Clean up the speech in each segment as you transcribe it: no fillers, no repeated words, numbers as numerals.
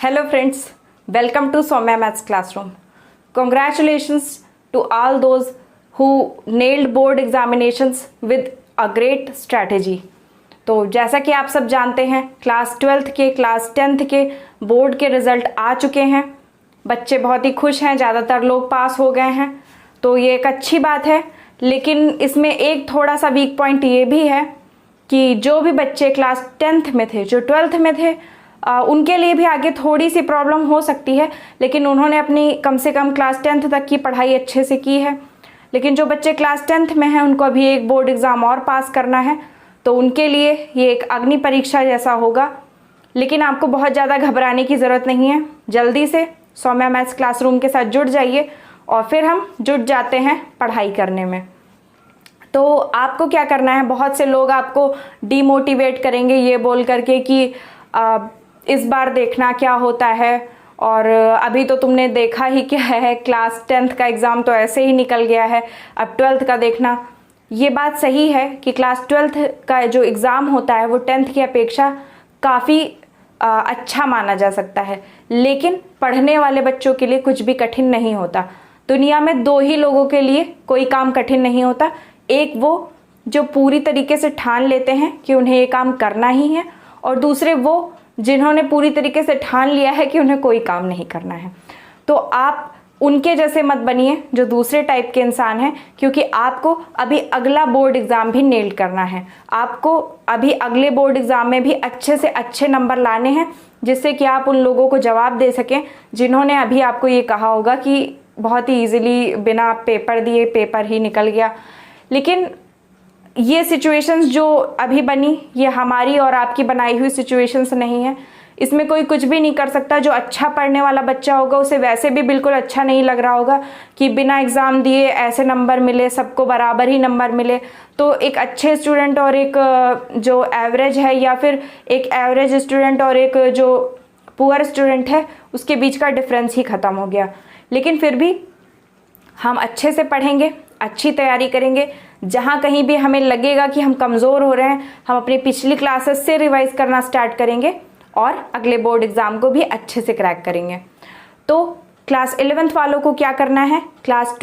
Hello friends, welcome to Soumya Maths Classroom. Congratulations to all those who nailed board examinations with a great strategy. तो जैसा कि आप सब जानते हैं क्लास 12th के क्लास 10th के बोर्ड के रिज़ल्ट आ चुके हैं। बच्चे बहुत ही खुश हैं, ज़्यादातर लोग पास हो गए हैं, तो ये एक अच्छी बात है। लेकिन इसमें एक थोड़ा सा वीक पॉइंट ये भी है कि जो भी बच्चे क्लास 10th में थे, जो 12th में थे, उनके लिए भी आगे थोड़ी सी प्रॉब्लम हो सकती है, लेकिन उन्होंने अपनी कम से कम क्लास 10th तक की पढ़ाई अच्छे से की है। लेकिन जो बच्चे क्लास 10th में हैं उनको अभी एक बोर्ड एग्ज़ाम और पास करना है, तो उनके लिए ये एक अग्नि परीक्षा जैसा होगा। लेकिन आपको बहुत ज़्यादा घबराने की ज़रूरत नहीं है। जल्दी से सौम्या मैथ्स क्लासरूम के साथ जुड़ जाइए और फिर हम जुट जाते हैं पढ़ाई करने में। तो आपको क्या करना है, बहुत से लोग आपको डीमोटिवेट करेंगे ये बोल करके कि इस बार देखना क्या होता है, और अभी तो तुमने देखा ही क्या है, क्लास 10th का एग्ज़ाम तो ऐसे ही निकल गया है, अब 12th का देखना। ये बात सही है कि क्लास 12th का जो एग्ज़ाम होता है वो 10th की अपेक्षा काफ़ी अच्छा माना जा सकता है, लेकिन पढ़ने वाले बच्चों के लिए कुछ भी कठिन नहीं होता। दुनिया में दो ही लोगों के लिए कोई काम कठिन नहीं होता, एक वो जो पूरी तरीके से ठान लेते हैं कि उन्हें ये काम करना ही है, और दूसरे वो जिन्होंने पूरी तरीके से ठान लिया है कि उन्हें कोई काम नहीं करना है। तो आप उनके जैसे मत बनिए जो दूसरे टाइप के इंसान हैं, क्योंकि आपको अभी अगला बोर्ड एग्ज़ाम भी नेल करना है। आपको अभी अगले बोर्ड एग्ज़ाम में भी अच्छे से अच्छे नंबर लाने हैं, जिससे कि आप उन लोगों को जवाब दे सकें जिन्होंने अभी आपको ये कहा होगा कि बहुत ही ईजिली बिना पेपर दिए पेपर ही निकल गया। लेकिन ये सिचुएशंस जो अभी बनी, ये हमारी और आपकी बनाई हुई सिचुएशंस नहीं है। इसमें कोई कुछ भी नहीं कर सकता। जो अच्छा पढ़ने वाला बच्चा होगा उसे वैसे भी बिल्कुल अच्छा नहीं लग रहा होगा कि बिना एग्ज़ाम दिए ऐसे नंबर मिले, सबको बराबर ही नंबर मिले। तो एक अच्छे स्टूडेंट और एक जो एवरेज है, या फिर एक एवरेज स्टूडेंट और एक जो पुअर स्टूडेंट है, उसके बीच का डिफरेंस ही ख़त्म हो गया। लेकिन फिर भी हम अच्छे से पढ़ेंगे, अच्छी तैयारी करेंगे। जहाँ कहीं भी हमें लगेगा कि हम कमज़ोर हो रहे हैं, हम अपनी पिछली क्लासेस से रिवाइज़ करना स्टार्ट करेंगे और अगले बोर्ड एग्ज़ाम को भी अच्छे से क्रैक करेंगे। तो क्लास 11th वालों को क्या करना है, क्लास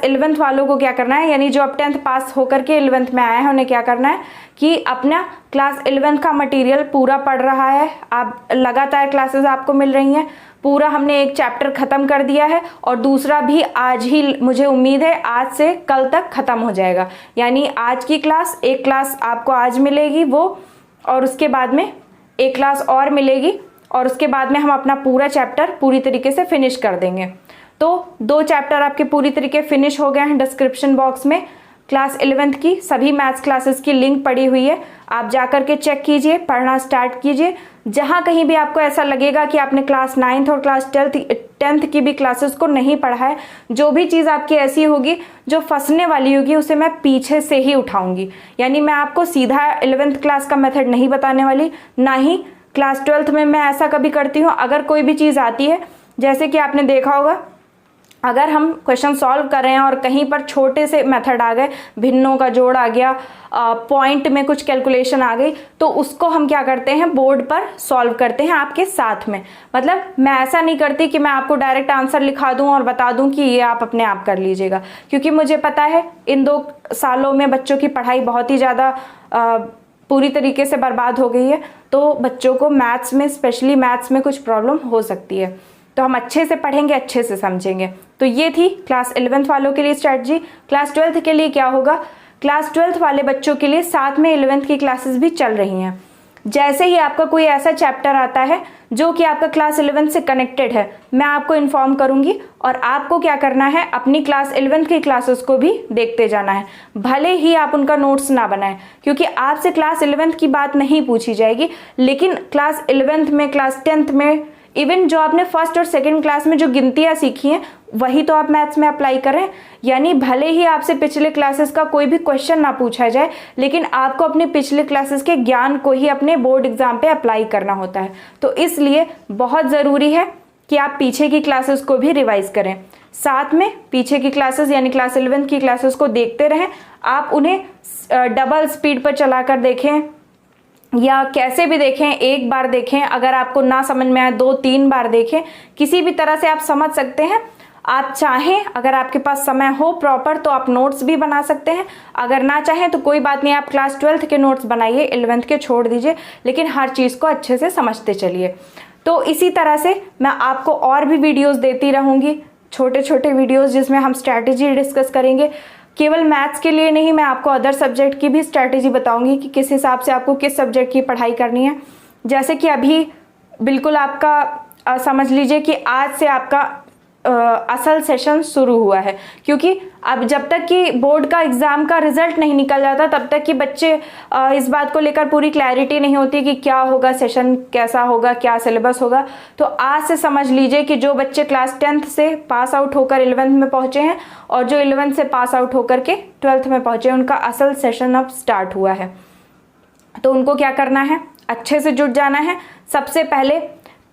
11th वालों को क्या करना है, यानी जो अब 10th पास होकर के 11th में आए हैं उन्हें क्या करना है कि अपना क्लास 11th का मटेरियल पूरा पढ़ रहा है। आप लगातार क्लासेस आपको मिल रही हैं, पूरा हमने एक चैप्टर ख़त्म कर दिया है और दूसरा भी आज ही, मुझे उम्मीद है आज से कल तक ख़त्म हो जाएगा। यानी आज की क्लास, एक क्लास आपको आज मिलेगी वो, और उसके बाद में एक क्लास और मिलेगी, और उसके बाद में हम अपना पूरा चैप्टर पूरी तरीके से फिनिश कर देंगे। तो 2 चैप्टर आपके पूरी तरीके फिनिश हो गए हैं। डिस्क्रिप्शन बॉक्स में क्लास 11th की सभी मैथ्स क्लासेस की लिंक पड़ी हुई है, आप जाकर के चेक कीजिए, पढ़ना स्टार्ट कीजिए। जहाँ कहीं भी आपको ऐसा लगेगा कि आपने क्लास 9th और क्लास 10th की भी क्लासेस को नहीं पढ़ा है, जो भी चीज़ आपकी ऐसी होगी जो फंसने वाली होगी उसे मैं पीछे से ही उठाऊंगी। यानी मैं आपको सीधा 11th क्लास का मेथड नहीं बताने वाली, ना ही क्लास 12th में मैं ऐसा कभी करती हूँ। अगर कोई भी चीज़ आती है, जैसे कि आपने देखा होगा, अगर हम क्वेश्चन सॉल्व कर रहे हैं और कहीं पर छोटे से मेथड आ गए, भिन्नों का जोड़ आ गया, पॉइंट में कुछ कैलकुलेशन आ गई, तो उसको हम क्या करते हैं, बोर्ड पर सॉल्व करते हैं आपके साथ में। मतलब मैं ऐसा नहीं करती कि मैं आपको डायरेक्ट आंसर लिखा दूं और बता दूं कि ये आप अपने आप कर लीजिएगा, क्योंकि मुझे पता है इन 2 सालों में बच्चों की पढ़ाई बहुत ही ज़्यादा पूरी तरीके से बर्बाद हो गई है। तो बच्चों को मैथ्स में, स्पेशली मैथ्स में कुछ प्रॉब्लम हो सकती है। तो हम अच्छे से पढ़ेंगे, अच्छे से समझेंगे। तो ये थी क्लास 11th वालों के लिए स्ट्रैटेजी। क्लास 12th के लिए क्या होगा, क्लास 12th वाले बच्चों के लिए साथ में 11th की क्लासेस भी चल रही हैं। जैसे ही आपका कोई ऐसा चैप्टर आता है जो कि आपका क्लास 11th से कनेक्टेड है, मैं आपको इन्फॉर्म करूंगी, और आपको क्या करना है, अपनी क्लास 11th की क्लासेस को भी देखते जाना है। भले ही आप उनका नोट्स ना बनाएं, क्योंकि आपसे क्लास 11th की बात नहीं पूछी जाएगी, लेकिन क्लास 11th में, क्लास 10th में, इवन जो आपने फर्स्ट और सेकंड क्लास में जो गिनतियाँ सीखी हैं वही तो आप मैथ्स में अप्लाई करें। यानी भले ही आपसे पिछले क्लासेस का कोई भी क्वेश्चन ना पूछा जाए, लेकिन आपको अपने पिछले क्लासेस के ज्ञान को ही अपने बोर्ड एग्जाम पे अप्लाई करना होता है। तो इसलिए बहुत ज़रूरी है कि आप पीछे की क्लासेस को भी रिवाइज करें, साथ में पीछे की क्लासेस यानी क्लास 11th की क्लासेस को देखते रहें। आप उन्हें डबल स्पीड पर चला कर देखें, या कैसे भी देखें, एक बार देखें, अगर आपको ना समझ में आए 2-3 बार देखें, किसी भी तरह से आप समझ सकते हैं। आप चाहें, अगर आपके पास समय हो प्रॉपर, तो आप नोट्स भी बना सकते हैं। अगर ना चाहें तो कोई बात नहीं, आप क्लास 12th के नोट्स बनाइए, 11th के छोड़ दीजिए, लेकिन हर चीज़ को अच्छे से समझते चलिए। तो इसी तरह से मैं आपको और भी वीडियोज़ देती रहूँगी, छोटे छोटे वीडियोज़, जिसमें हम स्ट्रैटेजी डिस्कस करेंगे। केवल मैथ्स के लिए नहीं, मैं आपको अदर सब्जेक्ट की भी स्ट्रैटेजी बताऊंगी कि किस हिसाब से आपको किस सब्जेक्ट की पढ़ाई करनी है। जैसे कि अभी बिल्कुल आपका समझ लीजिए कि आज से आपका असल सेशन शुरू हुआ है, क्योंकि अब जब तक कि बोर्ड का एग्ज़ाम का रिजल्ट नहीं निकल जाता तब तक कि बच्चे इस बात को लेकर पूरी क्लैरिटी नहीं होती कि क्या होगा, सेशन कैसा होगा, क्या सिलेबस होगा। तो आज से समझ लीजिए कि जो बच्चे क्लास 10th से पास आउट होकर 11th में पहुंचे हैं और जो 11th से पास आउट होकर के 12th में पहुंचे हैं, उनका असल सेशन अब स्टार्ट हुआ है। तो उनको क्या करना है, अच्छे से जुट जाना है। सबसे पहले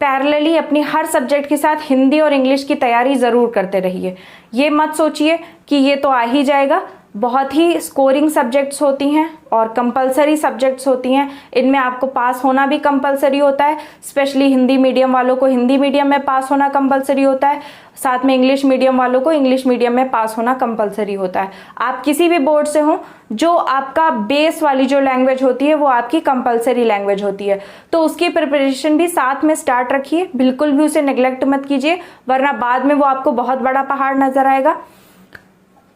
पैरेलली अपनी हर सब्जेक्ट के साथ हिंदी और इंग्लिश की तैयारी ज़रूर करते रहिए। ये मत सोचिए कि ये तो आ ही जाएगा। बहुत ही स्कोरिंग सब्जेक्ट्स होती हैं और कंपलसरी सब्जेक्ट्स होती हैं, इनमें आपको पास होना भी कंपलसरी होता है। स्पेशली हिंदी मीडियम वालों को हिंदी मीडियम में पास होना कंपलसरी होता है, साथ में इंग्लिश मीडियम वालों को इंग्लिश मीडियम में पास होना कंपलसरी होता है। आप किसी भी बोर्ड से हों, जो आपका बेस वाली जो लैंग्वेज होती है वो आपकी कंपलसरी लैंग्वेज होती है, तो उसकी प्रिपरेशन भी साथ में स्टार्ट रखिए। बिल्कुल भी उसे नेग्लेक्ट मत कीजिए, वरना बाद में वो आपको बहुत बड़ा पहाड़ नजर आएगा।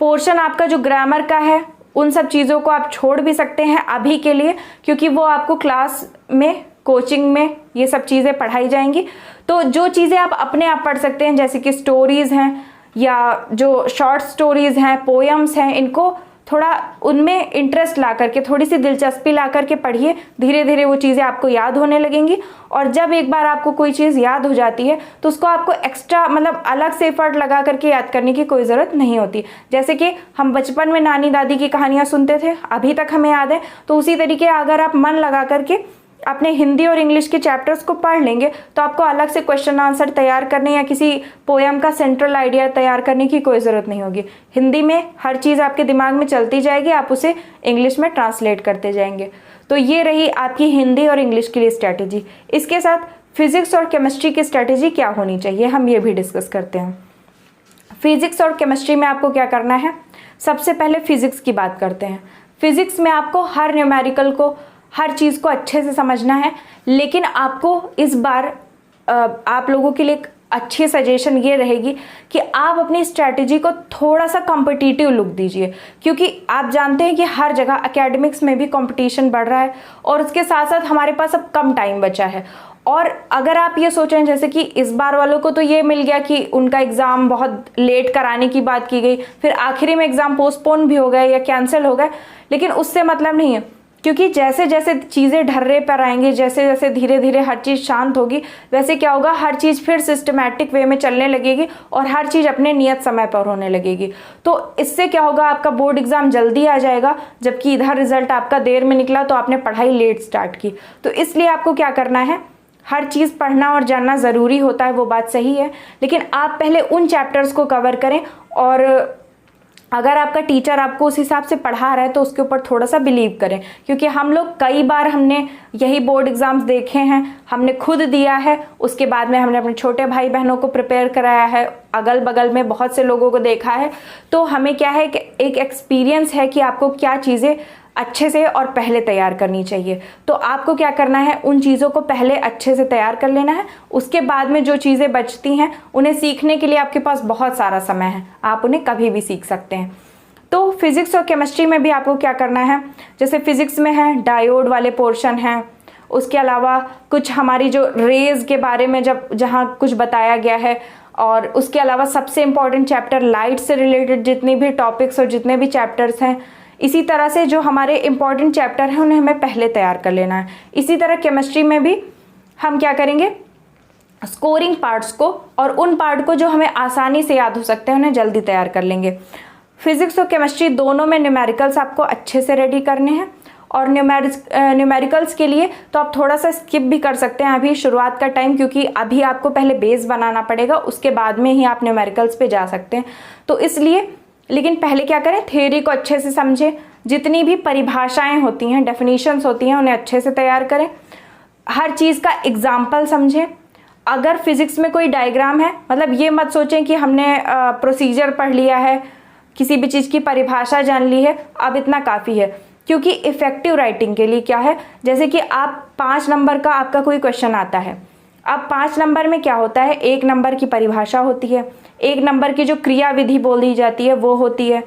पोर्शन आपका जो ग्रामर का है, उन सब चीज़ों को आप छोड़ भी सकते हैं अभी के लिए, क्योंकि वो आपको क्लास में, कोचिंग में ये सब चीज़ें पढ़ाई जाएंगी। तो जो चीज़ें आप अपने आप पढ़ सकते हैं, जैसे कि स्टोरीज़ हैं या जो शॉर्ट स्टोरीज़ हैं, पोएम्स हैं, इनको थोड़ा उनमें इंटरेस्ट ला करके, थोड़ी सी दिलचस्पी ला करके पढ़िए। धीरे धीरे वो चीज़ें आपको याद होने लगेंगी, और जब एक बार आपको कोई चीज़ याद हो जाती है तो उसको आपको एक्स्ट्रा मतलब अलग से एफर्ट लगा करके याद करने की कोई ज़रूरत नहीं होती। जैसे कि हम बचपन में नानी दादी की कहानियाँ सुनते थे, अभी तक हमें याद है, तो उसी तरीके अगर आप मन लगा करके अपने हिंदी और इंग्लिश के चैप्टर्स को पढ़ लेंगे तो आपको अलग से क्वेश्चन आंसर तैयार करने या किसी पोएम का सेंट्रल आइडिया तैयार करने की कोई ज़रूरत नहीं होगी। हिंदी में हर चीज़ आपके दिमाग में चलती जाएगी, आप उसे इंग्लिश में ट्रांसलेट करते जाएंगे। तो ये रही आपकी हिंदी और इंग्लिश के लिए स्ट्रैटेजी। इसके साथ फिजिक्स और केमिस्ट्री की स्ट्रैटेजी क्या होनी चाहिए, हम ये भी डिस्कस करते हैं। फिजिक्स और केमिस्ट्री में आपको क्या करना है, सबसे पहले फिजिक्स की बात करते हैं। फिजिक्स में आपको हर न्यूमेरिकल को, हर चीज़ को अच्छे से समझना है, लेकिन आपको इस बार आप लोगों के लिए एक अच्छी सजेशन ये रहेगी कि आप अपनी स्ट्रैटेजी को थोड़ा सा कॉम्पिटिटिव लुक दीजिए, क्योंकि आप जानते हैं कि हर जगह एकेडमिक्स में भी कंपटीशन बढ़ रहा है और उसके साथ साथ हमारे पास अब कम टाइम बचा है। और अगर आप ये सोचें, जैसे कि इस बार वालों को तो ये मिल गया कि उनका एग्ज़ाम बहुत लेट कराने की बात की गई, फिर आखिरी में एग्ज़ाम पोस्टपोन भी हो गए या कैंसिल हो गए, लेकिन उससे मतलब नहीं है, क्योंकि जैसे जैसे चीज़ें ढर्रे पर आएंगी, जैसे जैसे धीरे धीरे हर चीज़ शांत होगी, वैसे क्या होगा, हर चीज़ फिर सिस्टमैटिक वे में चलने लगेगी और हर चीज़ अपने नियत समय पर होने लगेगी। तो इससे क्या होगा, आपका बोर्ड एग्ज़ाम जल्दी आ जाएगा, जबकि इधर रिजल्ट आपका देर में निकला तो आपने पढ़ाई लेट स्टार्ट की। तो इसलिए आपको क्या करना है, हर चीज़ पढ़ना और जानना ज़रूरी होता है, वो बात सही है, लेकिन आप पहले उन चैप्टर्स को कवर करें। और अगर आपका टीचर आपको उस हिसाब से पढ़ा रहा है तो उसके ऊपर थोड़ा सा बिलीव करें, क्योंकि हम लोग कई बार हमने यही बोर्ड एग्ज़ाम्स देखे हैं, हमने खुद दिया है, उसके बाद में हमने अपने छोटे भाई बहनों को प्रिपेयर कराया है, अगल बगल में बहुत से लोगों को देखा है। तो हमें क्या है कि एक एक्सपीरियंस है कि आपको क्या चीज़ें अच्छे से और पहले तैयार करनी चाहिए। तो आपको क्या करना है, उन चीज़ों को पहले अच्छे से तैयार कर लेना है। उसके बाद में जो चीज़ें बचती हैं उन्हें सीखने के लिए आपके पास बहुत सारा समय है, आप उन्हें कभी भी सीख सकते हैं। तो फिजिक्स और केमिस्ट्री में भी आपको क्या करना है, जैसे फिजिक्स में है डायोड वाले पोर्शन हैं, उसके अलावा कुछ हमारी जो रेज के बारे में जहाँ कुछ बताया गया है, और उसके अलावा सबसे इम्पॉर्टेंट चैप्टर लाइट से रिलेटेड जितने भी टॉपिक्स और जितने भी चैप्टर्स हैं, इसी तरह से जो हमारे इम्पॉर्टेंट चैप्टर हैं उन्हें हमें पहले तैयार कर लेना है। इसी तरह केमिस्ट्री में भी हम क्या करेंगे, स्कोरिंग पार्ट्स को और उन पार्ट को जो हमें आसानी से याद हो सकते हैं उन्हें जल्दी तैयार कर लेंगे। फिजिक्स और केमिस्ट्री दोनों में न्यूमेरिकल्स आपको अच्छे से रेडी करने हैं, और न्यूमेरिकल्स के लिए तो आप थोड़ा सा स्किप भी कर सकते हैं अभी शुरुआत का टाइम, क्योंकि अभी आपको पहले बेस बनाना पड़ेगा, उसके बाद में ही आप न्यूमेरिकल्स पे जा सकते हैं। तो इसलिए, लेकिन पहले क्या करें, थ्योरी को अच्छे से समझें, जितनी भी परिभाषाएं होती हैं, डेफिनेशंस होती हैं, उन्हें अच्छे से तैयार करें। हर चीज़ का एग्जाम्पल समझें। अगर फिजिक्स में कोई डायग्राम है, मतलब ये मत सोचें कि हमने प्रोसीजर पढ़ लिया है, किसी भी चीज़ की परिभाषा जान ली है, अब इतना काफ़ी है। क्योंकि इफ़ेक्टिव राइटिंग के लिए क्या है, जैसे कि आप 5 नंबर का आपका कोई क्वेश्चन आता है, अब 5 नंबर में क्या होता है, 1 नंबर की परिभाषा होती है, 1 नंबर की जो क्रिया विधि बोली जाती है वो होती है,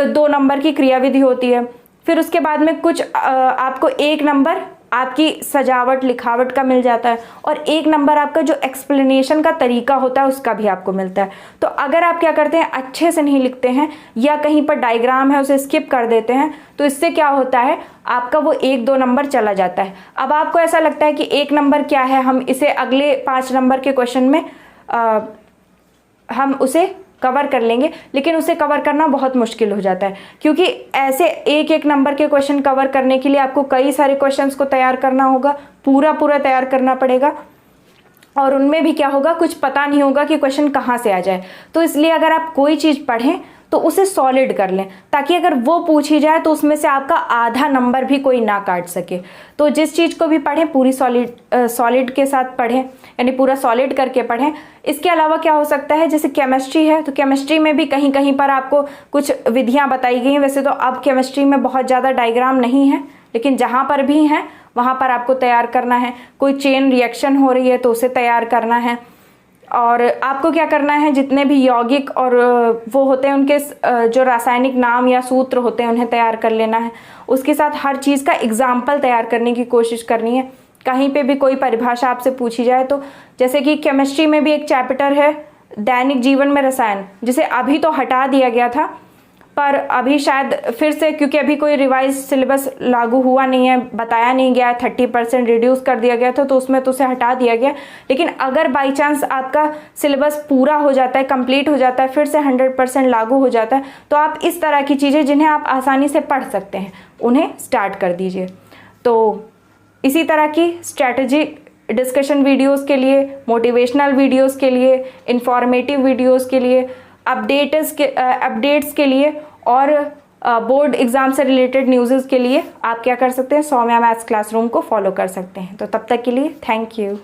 2 नंबर की क्रिया विधि होती है, फिर उसके बाद में कुछ आपको 1 नंबर आपकी सजावट लिखावट का मिल जाता है, और 1 नंबर आपका जो एक्सप्लेनेशन का तरीका होता है उसका भी आपको मिलता है। तो अगर आप क्या करते हैं, अच्छे से नहीं लिखते हैं या कहीं पर डायग्राम है उसे स्किप कर देते हैं, तो इससे क्या होता है, आपका वो 1-2 नंबर चला जाता है। अब आपको ऐसा लगता है कि 1 नंबर क्या है, हम इसे अगले 5 नंबर के क्वेश्चन में हम उसे कवर कर लेंगे, लेकिन उसे कवर करना बहुत मुश्किल हो जाता है, क्योंकि ऐसे 1-1 नंबर के क्वेश्चन कवर करने के लिए आपको कई सारे क्वेश्चंस को तैयार करना होगा, पूरा तैयार करना पड़ेगा, और उनमें भी क्या होगा, कुछ पता नहीं होगा कि क्वेश्चन कहाँ से आ जाए। तो इसलिए अगर आप कोई चीज़ पढ़ें तो उसे सॉलिड कर लें, ताकि अगर वो पूछी जाए तो उसमें से आपका आधा नंबर भी कोई ना काट सके। तो जिस चीज़ को भी पढ़ें पूरी सॉलिड के साथ पढ़ें, यानी पूरा सॉलिड करके पढ़ें। इसके अलावा क्या हो सकता है, जैसे केमिस्ट्री है, तो केमिस्ट्री में भी कहीं कहीं पर आपको कुछ विधियाँ बताई गई हैं। वैसे तो अब केमिस्ट्री में बहुत ज़्यादा डायग्राम नहीं है, लेकिन जहाँ पर भी हैं वहाँ पर आपको तैयार करना है। कोई चेन रिएक्शन हो रही है तो उसे तैयार करना है, और आपको क्या करना है, जितने भी यौगिक और वो होते हैं उनके जो रासायनिक नाम या सूत्र होते हैं उन्हें तैयार कर लेना है। उसके साथ हर चीज़ का एग्जाम्पल तैयार करने की कोशिश करनी है। कहीं पे भी कोई परिभाषा आपसे पूछी जाए तो, जैसे कि केमिस्ट्री में भी एक चैप्टर है दैनिक जीवन में रसायन, जिसे अभी तो हटा दिया गया था, पर अभी शायद फिर से, क्योंकि अभी कोई रिवाइज सिलेबस लागू हुआ नहीं है, बताया नहीं गया है, 30% रिड्यूस कर दिया गया था, तो उसमें तो उसे हटा दिया गया। लेकिन अगर बाई चांस आपका सिलेबस पूरा हो जाता है, कंप्लीट हो जाता है, फिर से 100% लागू हो जाता है, तो आप इस तरह की चीज़ें जिन्हें आप आसानी से पढ़ सकते हैं उन्हें स्टार्ट कर दीजिए। तो इसी तरह की स्ट्रैटेजिक डिस्कशन वीडियोज़ के लिए, मोटिवेशनल वीडियोज़ के लिए, इंफॉर्मेटिव वीडियोज़ के लिए, अपडेट्स के लिए और बोर्ड एग्जाम से रिलेटेड न्यूज़ के लिए आप क्या कर सकते हैं, सौम्या मैथ्स क्लासरूम को फॉलो कर सकते हैं। तो तब तक के लिए थैंक यू।